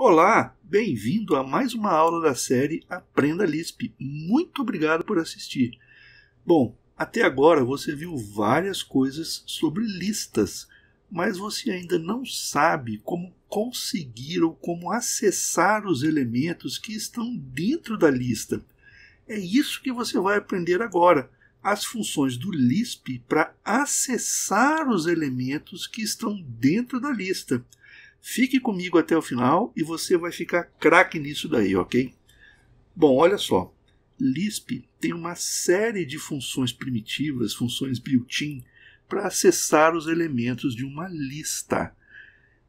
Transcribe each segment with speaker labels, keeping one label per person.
Speaker 1: Olá, bem-vindo a mais uma aula da série Aprenda Lisp. Muito obrigado por assistir. Bom, até agora você viu várias coisas sobre listas, mas você ainda não sabe como conseguir ou como acessar os elementos que estão dentro da lista. É isso que você vai aprender agora, as funções do Lisp para acessar os elementos que estão dentro da lista. Fique comigo até o final e você vai ficar craque nisso daí, ok? Bom, olha só. Lisp tem uma série de funções primitivas, funções built-in, para acessar os elementos de uma lista.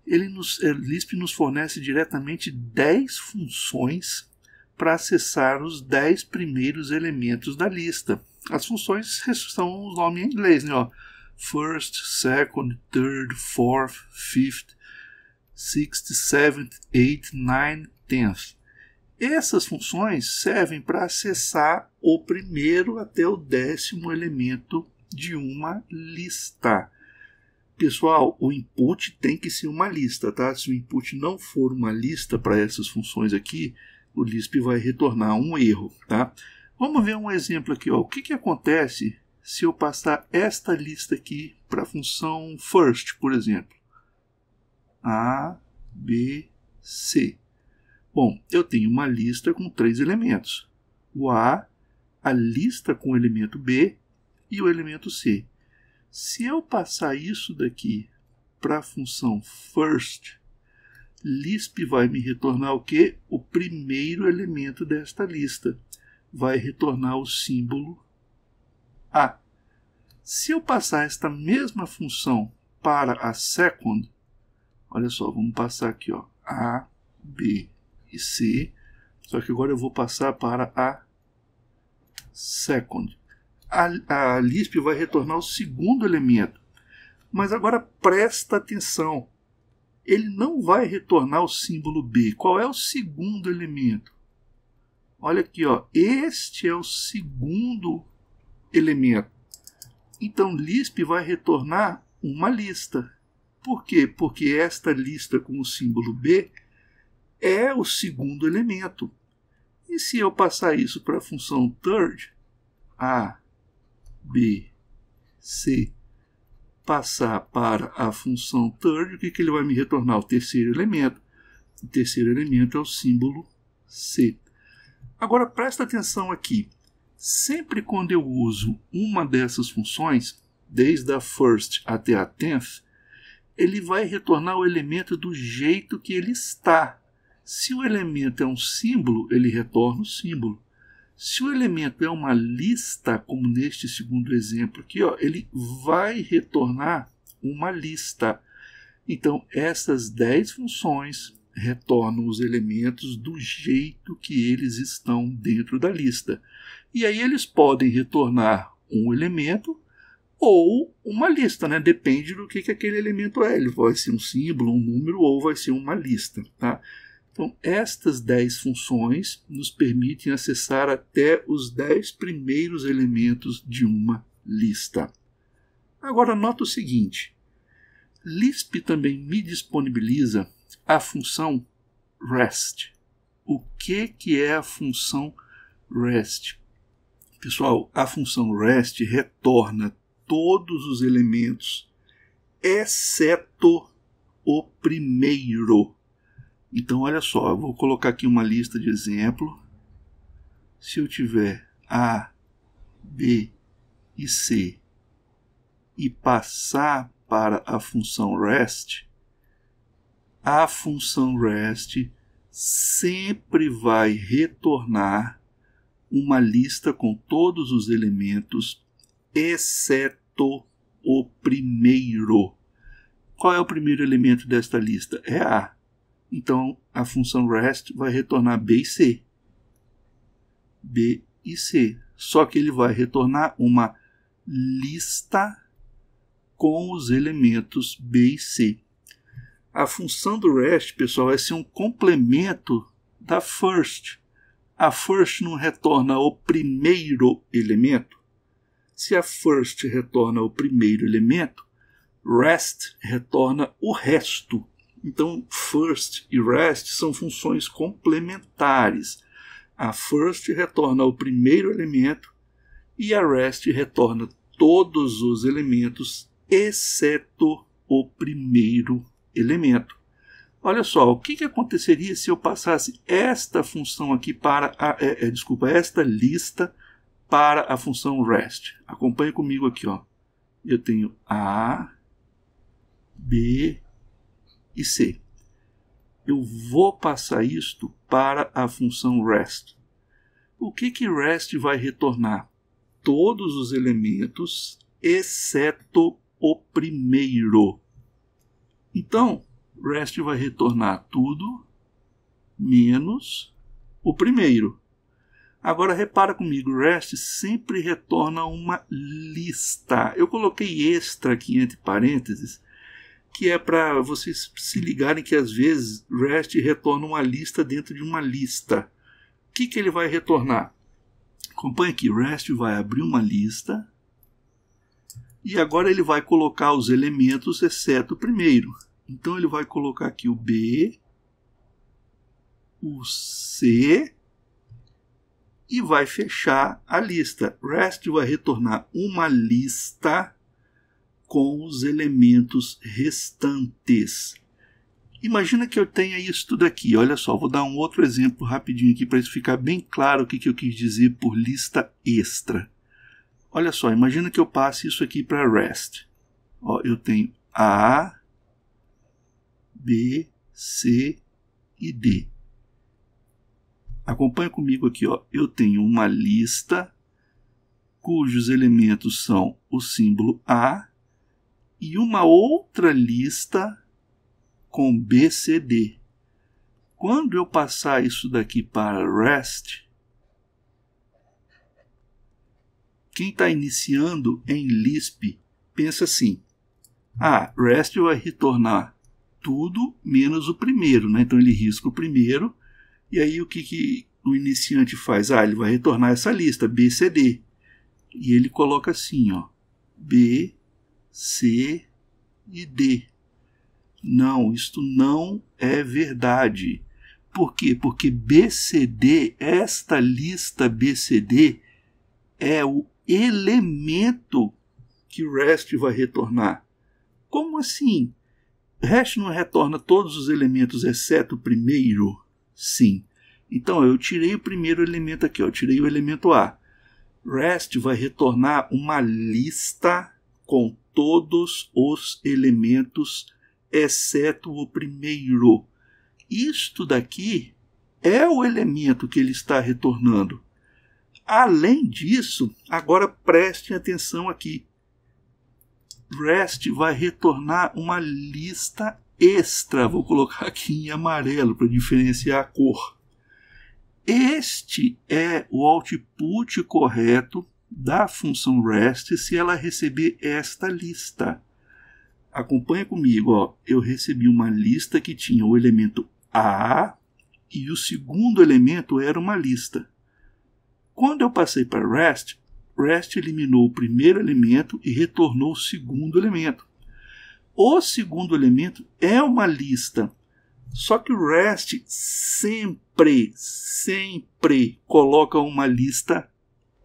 Speaker 1: Lisp nos fornece diretamente 10 funções para acessar os 10 primeiros elementos da lista. As funções são os nomes em inglês, né? First, second, third, fourth, fifth, 6th, 7th, 8th, 9th, 10th. Essas funções servem para acessar o primeiro até o 10º elemento de uma lista. Pessoal, o input tem que ser uma lista, tá? Se o input não for uma lista para essas funções aqui, o Lisp vai retornar um erro, tá? Vamos ver um exemplo aqui, ó. O que acontece se eu passar esta lista aqui para a função first, por exemplo? A, B, C. Bom, eu tenho uma lista com 3 elementos. O A lista com o elemento B e o elemento C. Se eu passar isso daqui para a função first, Lisp vai me retornar o quê? O primeiro elemento desta lista. Vai retornar o símbolo A. Se eu passar esta mesma função para a second, olha só, vamos passar aqui, ó, A, B e C, só que agora eu vou passar para a second. A Lisp vai retornar o segundo elemento, mas agora presta atenção, ele não vai retornar o símbolo B. Qual é o segundo elemento? Olha aqui, ó, este é o segundo elemento. Então Lisp vai retornar uma lista. Por quê? Porque esta lista com o símbolo B é o segundo elemento. E se eu passar isso para a função third, A, B, C, passar para a função third, o que ele vai me retornar? O terceiro elemento. O terceiro elemento é o símbolo C. Agora presta atenção aqui. Sempre quando eu uso uma dessas funções, desde a first até a 10th, ele vai retornar o elemento do jeito que ele está. Se o elemento é um símbolo, ele retorna o símbolo. Se o elemento é uma lista, como neste segundo exemplo aqui, ó, ele vai retornar uma lista. Então, essas 10 funções retornam os elementos do jeito que eles estão dentro da lista. E aí eles podem retornar um elemento ou uma lista, né? Depende do que aquele elemento é. Ele vai ser um símbolo, um número ou vai ser uma lista, tá? Então, estas 10 funções nos permitem acessar até os 10 primeiros elementos de uma lista. Agora, nota o seguinte. Lisp também me disponibiliza a função REST. O que é a função REST? Pessoal, a função REST retorna todos os elementos, exceto o primeiro. Então, olha só, eu vou colocar aqui uma lista de exemplo. Se eu tiver A, B e C e passar para a função REST, a função REST sempre vai retornar uma lista com todos os elementos, exceto o primeiro. Qual é o primeiro elemento desta lista? É A. Então, a função REST vai retornar B e C. B e C. Só que ele vai retornar uma lista com os elementos B e C. A função do REST, pessoal, vai ser um complemento da first. A first não retorna o primeiro elemento. Se a first retorna o primeiro elemento, REST retorna o resto. Então, first e rest são funções complementares. A first retorna o primeiro elemento e a rest retorna todos os elementos, exceto o primeiro elemento. Olha só, o que aconteceria se eu passasse esta função aqui para esta lista para a função rest? Acompanhe comigo aqui, ó. Eu tenho A, B e C. Eu vou passar isto para a função rest. O que rest vai retornar? Todos os elementos, exceto o primeiro. Então, rest vai retornar tudo menos o primeiro. Agora, repara comigo, rest sempre retorna uma lista. Eu coloquei extra aqui entre parênteses, que é para vocês se ligarem que às vezes rest retorna uma lista dentro de uma lista. O que ele vai retornar? Acompanhe aqui, rest vai abrir uma lista e agora ele vai colocar os elementos exceto o primeiro. Então ele vai colocar aqui o B, o C e vai fechar a lista. Rest vai retornar uma lista com os elementos restantes. Imagina que eu tenha isso tudo aqui. Olha só, vou dar um outro exemplo rapidinho aqui para isso ficar bem claro o que eu quis dizer por lista extra. Olha só, imagina que eu passe isso aqui para rest. Ó, eu tenho A, B, C e D. Acompanha comigo aqui, ó. Eu tenho uma lista cujos elementos são o símbolo A e uma outra lista com B, C, D. Quando eu passar isso daqui para rest, quem está iniciando em Lisp pensa assim: rest vai retornar tudo menos o primeiro, né? Então ele risca o primeiro, e aí o que o iniciante faz? Ele vai retornar essa lista, B, C, D. E ele coloca assim, ó, B, C e D. Não, isto não é verdade. Por quê? Porque BCD, esta lista BCD, é o elemento que o REST vai retornar. Como assim? REST não retorna todos os elementos exceto o primeiro? Sim. Então eu tirei o primeiro elemento aqui, eu tirei o elemento A. REST vai retornar uma lista com todos os elementos exceto o primeiro. Isto daqui é o elemento que ele está retornando. Além disso, agora prestem atenção aqui. REST vai retornar uma lista extra. Vou colocar aqui em amarelo para diferenciar a cor. Este é o output correto da função REST se ela receber esta lista. Acompanha comigo, ó. Eu recebi uma lista que tinha o elemento A e o segundo elemento era uma lista. Quando eu passei para REST, REST eliminou o primeiro elemento e retornou o segundo elemento. O segundo elemento é uma lista, só que o REST sempre coloca uma lista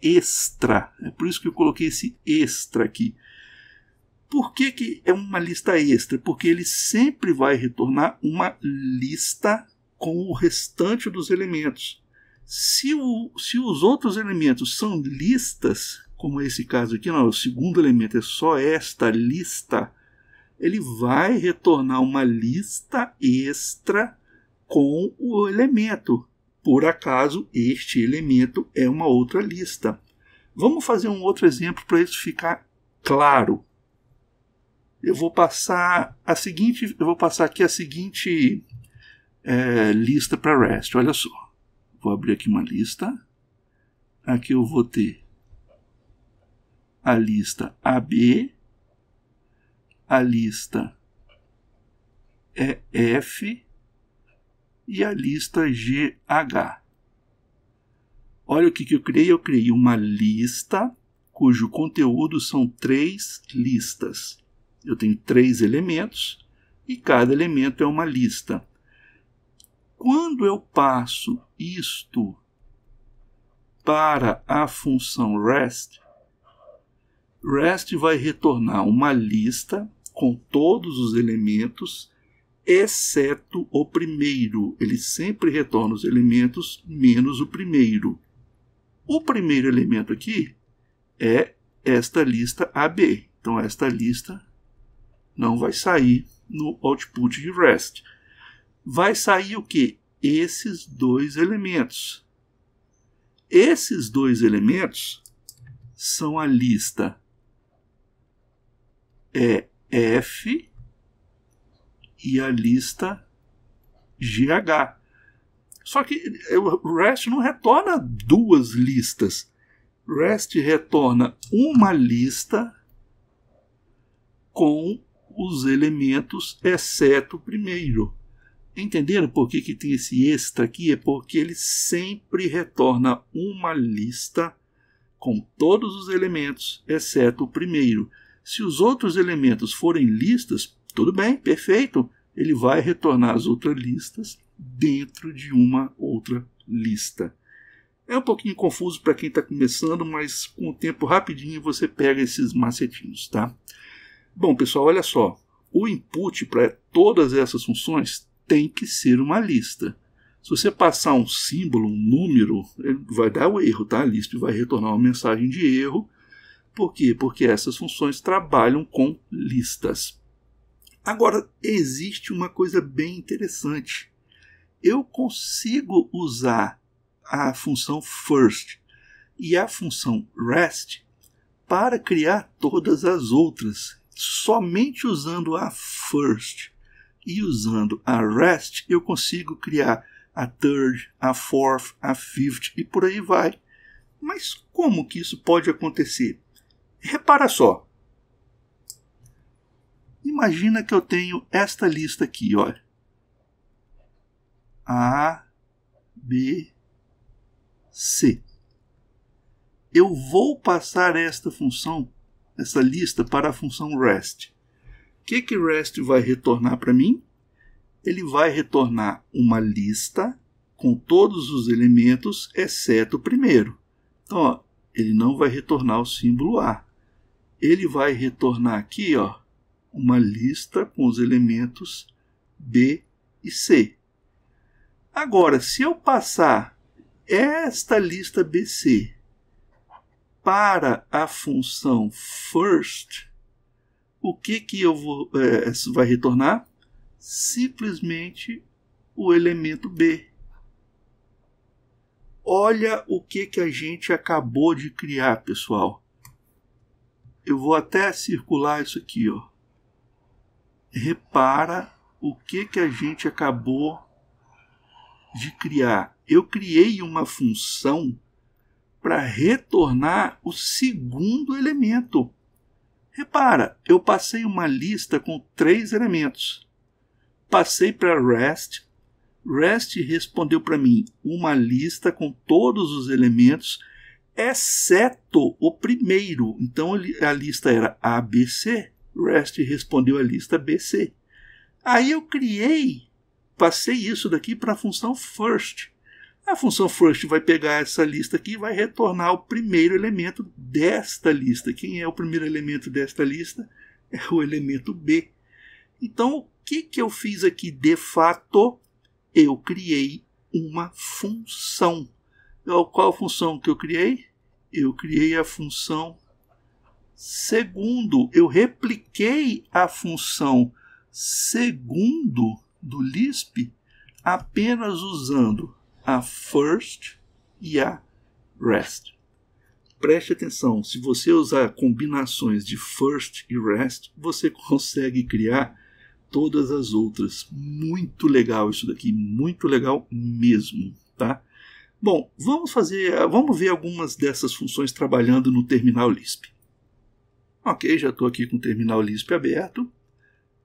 Speaker 1: extra. É por isso que eu coloquei esse extra aqui. Por que é uma lista extra? Porque ele sempre vai retornar uma lista com o restante dos elementos. Se os outros elementos são listas, como esse caso aqui, não, o segundo elemento é só esta lista, ele vai retornar uma lista extra com o elemento. Por acaso, este elemento é uma outra lista. Vamos fazer um outro exemplo para isso ficar claro. Eu vou passar aqui a seguinte lista para REST. Olha só. Vou abrir aqui uma lista. Aqui eu vou ter a lista AB, a lista EF e a lista GH. Olha o que eu criei. Eu criei uma lista cujo conteúdo são 3 listas. Eu tenho 3 elementos e cada elemento é uma lista. Quando eu passo isto para a função REST, REST vai retornar uma lista com todos os elementos, exceto o primeiro. Ele sempre retorna os elementos menos o primeiro. O primeiro elemento aqui é esta lista AB. Então, esta lista não vai sair no output de REST. Vai sair o quê? Esses dois elementos. Esses dois elementos são a lista F e a lista GH. Só que o REST não retorna duas listas. REST retorna uma lista com os elementos exceto o primeiro. Entenderam por que tem esse extra aqui? É porque ele sempre retorna uma lista com todos os elementos exceto o primeiro. Se os outros elementos forem listas, tudo bem, perfeito. Ele vai retornar as outras listas dentro de uma outra lista. É um pouquinho confuso para quem está começando, mas com o tempo rapidinho você pega esses macetinhos, tá? Bom, pessoal, olha só. O input para todas essas funções tem que ser uma lista. Se você passar um símbolo, um número, vai dar o erro, tá? A Lisp vai retornar uma mensagem de erro. Por quê? Porque essas funções trabalham com listas. Agora, existe uma coisa bem interessante. Eu consigo usar a função first e a função rest para criar todas as outras. Somente usando a first e usando a rest, eu consigo criar a third, a fourth, a fifth e por aí vai. Mas como que isso pode acontecer? Repara só. Imagina que eu tenho esta lista aqui, olha. A, B, C. Eu vou passar esta função, essa lista, para a função REST. O que REST vai retornar para mim? Ele vai retornar uma lista com todos os elementos, exceto o primeiro. Então, ó, ele não vai retornar o símbolo A. Ele vai retornar aqui, ó, uma lista com os elementos B e C. Agora, se eu passar esta lista BC para a função first, o que eu vou vai retornar? Simplesmente o elemento B. Olha o que a gente acabou de criar, pessoal. Eu vou até circular isso aqui, ó. Repara o que a gente acabou de criar. Eu criei uma função para retornar o segundo elemento. Repara, eu passei uma lista com 3 elementos. Passei para REST. REST respondeu para mim uma lista com todos os elementos, exceto o primeiro. Então a lista era ABC. REST respondeu a lista BC. Aí eu passei isso daqui para a função first. A função first vai pegar essa lista aqui e vai retornar o primeiro elemento desta lista. Quem é o primeiro elemento desta lista? É o elemento B. Então, o que eu fiz aqui de fato? Eu criei uma função. Qual função que eu criei? Eu criei a função segundo. Eu repliquei a função segundo do Lisp apenas usando a first e a rest. Preste atenção, se você usar combinações de first e rest, você consegue criar todas as outras. Muito legal isso daqui, muito legal mesmo, tá? Bom, vamos ver algumas dessas funções trabalhando no terminal Lisp. Ok, já estou aqui com o terminal Lisp aberto.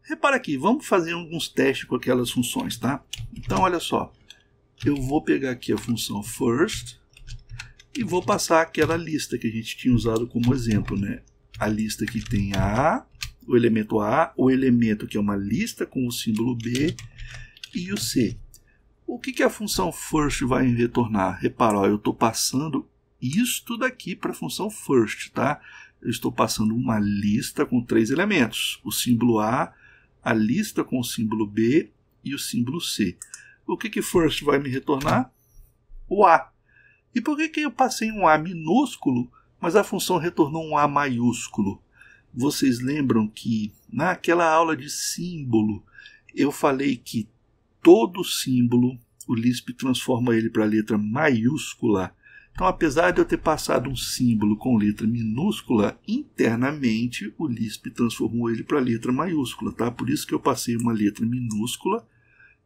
Speaker 1: Repara aqui, vamos fazer alguns testes com aquelas funções, tá? Então, olha só. Eu vou pegar aqui a função first e vou passar aquela lista que a gente tinha usado como exemplo, né? A lista que tem a A, o elemento A, o elemento que é uma lista com o símbolo B e o C. O que a função first vai retornar? Repara, ó, eu estou passando isto daqui para a função first, tá? Eu estou passando uma lista com 3 elementos, o símbolo A, a lista com o símbolo B e o símbolo C. O que first vai me retornar? O A. E por que eu passei um A minúsculo, mas a função retornou um A maiúsculo? Vocês lembram que naquela aula de símbolo eu falei que todo símbolo, o Lisp transforma ele para a letra maiúscula. Então, apesar de eu ter passado um símbolo com letra minúscula, internamente o Lisp transformou ele para a letra maiúscula. Tá? Por isso que eu passei uma letra minúscula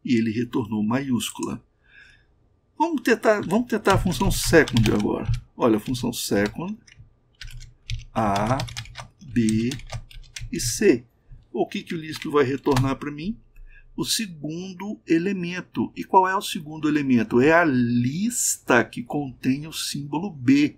Speaker 1: e ele retornou maiúscula. Vamos tentar a função second agora. Olha, a função second, A, B e C. O que o Lisp vai retornar para mim? O segundo elemento. E qual é o segundo elemento? É a lista que contém o símbolo B.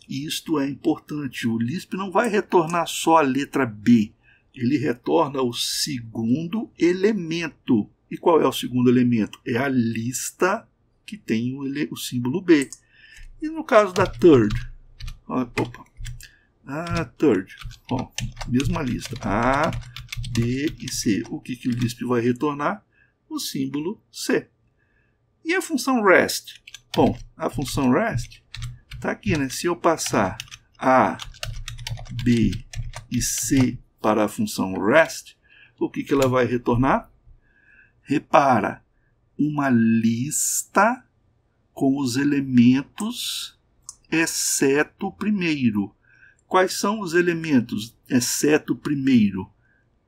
Speaker 1: E isto é importante. O Lisp não vai retornar só a letra B. Ele retorna o segundo elemento. E qual é o segundo elemento? É a lista que tem o símbolo B. E no caso da third? Third. Ó, mesma lista. A, B e C. O que o Lisp vai retornar? O símbolo C. E a função REST? Bom, a função REST está aqui, né? Se eu passar A, B e C para a função REST, o que ela vai retornar? Repara, uma lista com os elementos, exceto o primeiro. Quais são os elementos, exceto o primeiro?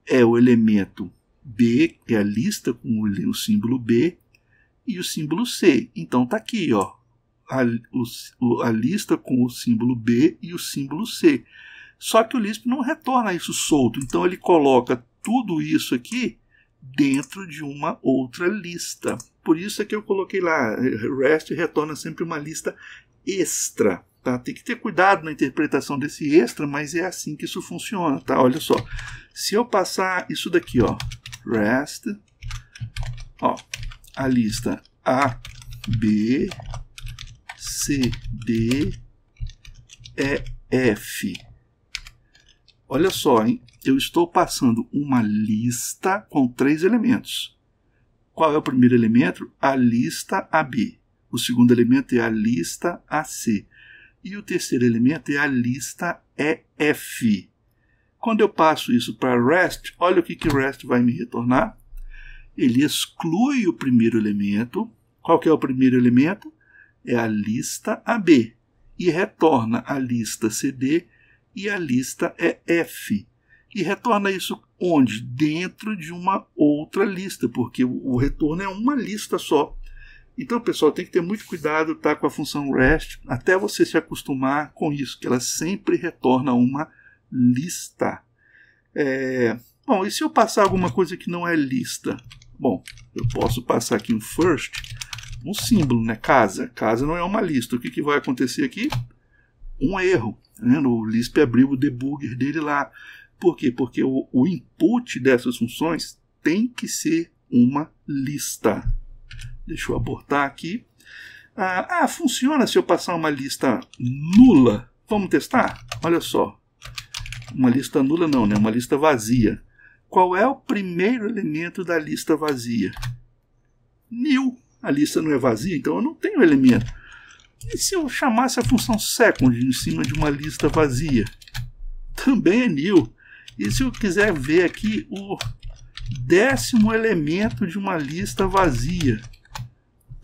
Speaker 1: É o elemento B, que é a lista com o símbolo B, e o símbolo C. Então está aqui, ó, a lista com o símbolo B e o símbolo C. Só que o Lisp não retorna isso solto, então ele coloca tudo isso aqui dentro de uma outra lista. Por isso é que eu coloquei lá, REST retorna sempre uma lista extra. Tá? Tem que ter cuidado na interpretação desse extra, mas é assim que isso funciona. Tá? Olha só, se eu passar isso daqui, ó, REST, ó, a lista A, B, C, D, E, F. Olha só, hein? Eu estou passando uma lista com 3 elementos. Qual é o primeiro elemento? A lista AB. O segundo elemento é a lista AC. E o terceiro elemento é a lista EF. Quando eu passo isso para REST, olha o que o REST vai me retornar. Ele exclui o primeiro elemento. Qual que é o primeiro elemento? É a lista AB. E retorna a lista CD e a lista EF. E retorna isso onde? Dentro de uma outra lista, porque o retorno é uma lista só. Então, pessoal, tem que ter muito cuidado, tá, com a função REST, até você se acostumar com isso, que ela sempre retorna uma lista. Bom, e se eu passar alguma coisa que não é lista? Bom, eu posso passar aqui um first, um símbolo, né, casa. Casa não é uma lista. O que vai acontecer aqui? Um erro. Tá vendo? O Lisp abriu o debugger dele lá. Por quê? Porque o input dessas funções tem que ser uma lista. Deixa eu abortar aqui. Funciona se eu passar uma lista nula? Vamos testar? Olha só. Uma lista nula não, né? Uma lista vazia. Qual é o primeiro elemento da lista vazia? Nil. A lista não é vazia, então eu não tenho elemento. E se eu chamasse a função second em cima de uma lista vazia? Também é nil. E se eu quiser ver aqui o 10º elemento de uma lista vazia?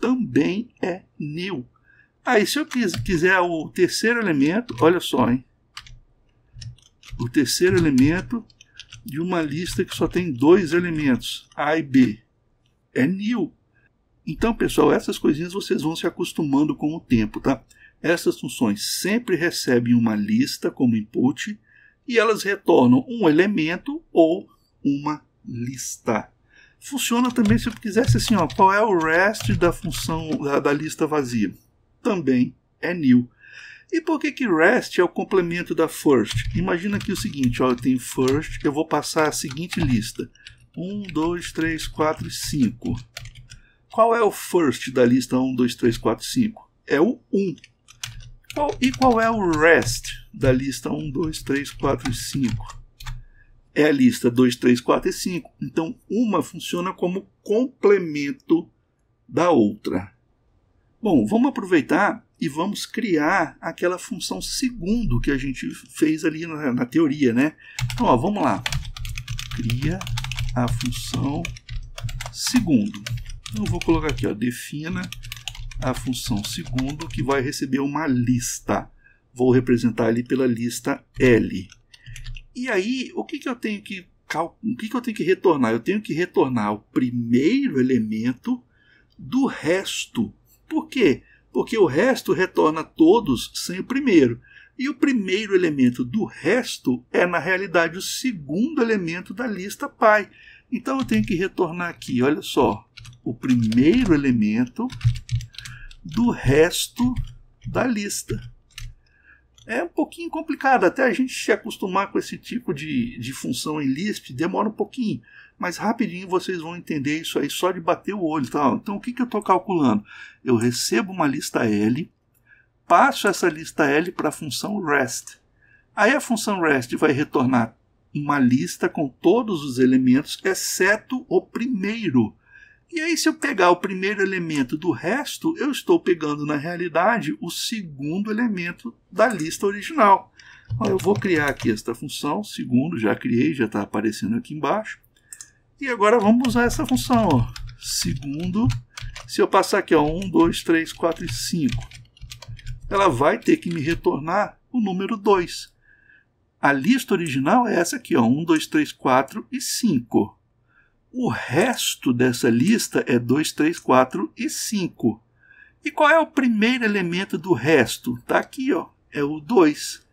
Speaker 1: Também é nil. E se eu quiser o terceiro elemento, olha só, hein? O terceiro elemento de uma lista que só tem 2 elementos, A e B, é nil. Então, pessoal, essas coisinhas vocês vão se acostumando com o tempo, tá? Essas funções sempre recebem uma lista como input e elas retornam um elemento ou uma lista. Funciona também se eu quisesse assim, ó, qual é o REST da função da lista vazia? Também é nil. E por que rest é o complemento da first? Imagina aqui o seguinte, ó, eu tenho first, eu vou passar a seguinte lista. 1, 2, 3, 4 e 5. Qual é o first da lista 1, 2, 3, 4 e 5? É o 1. E qual é o rest da lista 1, 2, 3, 4 e 5? É a lista 2, 3, 4 e 5. Então, uma funciona como complemento da outra. Bom, vamos aproveitar e vamos criar aquela função segundo que a gente fez ali na teoria, né? Então, ó, vamos lá. Cria a função segundo. Eu vou colocar aqui, ó, defina a função segundo que vai receber uma lista. Vou representar ali pela lista L. E aí, o que eu tenho que retornar? Eu tenho que retornar o primeiro elemento do resto. Por quê? Porque o resto retorna todos sem o primeiro. E o primeiro elemento do resto é, na realidade, o segundo elemento da lista pai. Então eu tenho que retornar aqui, olha só, o primeiro elemento do resto da lista. É um pouquinho complicado, até a gente se acostumar com esse tipo de função em Lisp, demora um pouquinho. Mas rapidinho vocês vão entender isso aí só de bater o olho. Tá? Então o que eu estou calculando? Eu recebo uma lista L, passo essa lista L para a função rest. Aí a função rest vai retornar uma lista com todos os elementos, exceto o primeiro. E aí, se eu pegar o primeiro elemento do resto, eu estou pegando, na realidade, o segundo elemento da lista original. Então, eu vou criar aqui esta função, segundo, já criei, já está aparecendo aqui embaixo. E agora vamos usar essa função, ó, segundo. Se eu passar aqui, ó, 1, 2, 3, 4 e 5, ela vai ter que me retornar o número 2. A lista original é essa aqui, ó, 1, 2, 3, 4 e 5. O resto dessa lista é 2, 3, 4 e 5. E qual é o primeiro elemento do resto? Está aqui, ó, é o 2.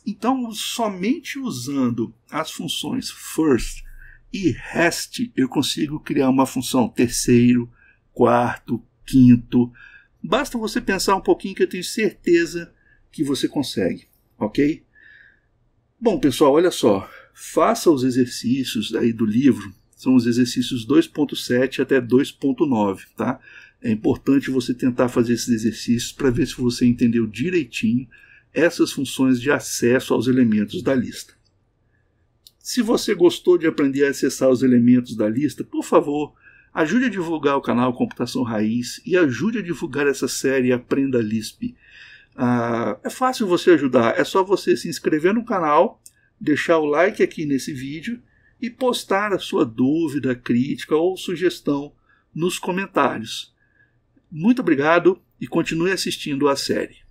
Speaker 1: Então, somente usando as funções first e rest, eu consigo criar uma função terceiro, quarto, quinto. Basta você pensar um pouquinho que eu tenho certeza que você consegue, ok? Bom, pessoal, olha só. Faça os exercícios aí do livro. São os exercícios 2.7 até 2.9, tá? É importante você tentar fazer esses exercícios para ver se você entendeu direitinho essas funções de acesso aos elementos da lista. Se você gostou de aprender a acessar os elementos da lista, por favor, ajude a divulgar o canal Computação Raiz e ajude a divulgar essa série Aprenda Lisp. É fácil você ajudar, é só você se inscrever no canal, deixar o like aqui nesse vídeo e postar a sua dúvida, crítica ou sugestão nos comentários. Muito obrigado e continue assistindo a série.